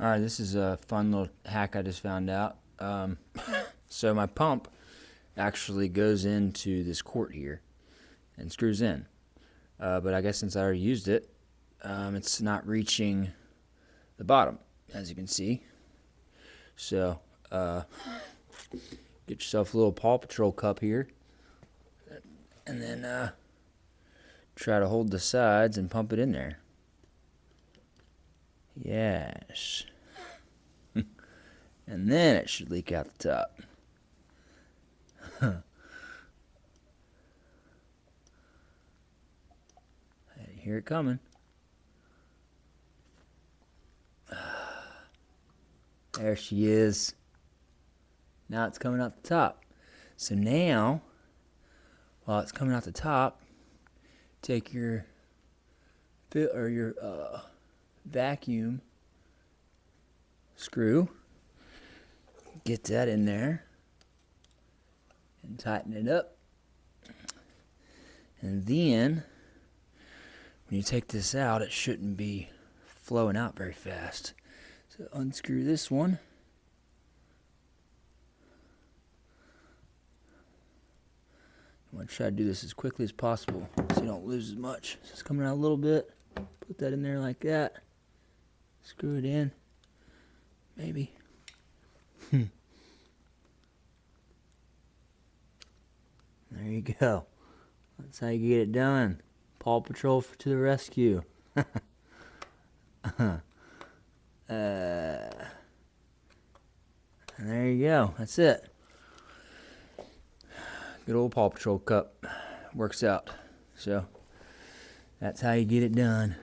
Alright, this is a fun little hack I just found out. So my pump actually goes into this quart here and screws in. But I guess since I already used it, it's not reaching the bottom, as you can see. So, get yourself a little Paw Patrol cup here, and then try to hold the sides and pump it in there. Yes. And then it should leak out the top. I hear it coming. There she is. Now it's coming out the top. So now, while it's coming out the top, take your vacuum screw, get that in there, and tighten it up. And then, when you take this out, it shouldn't be flowing out very fast. So unscrew this one. I'm going to try to do this as quickly as possible so you don't lose as much. So it's coming out a little bit. Put that in there like that. Screw it in. Maybe. There you go. That's how you get it done. Paw Patrol to the rescue. And there you go. That's it. Good old Paw Patrol cup. Works out. So, that's how you get it done.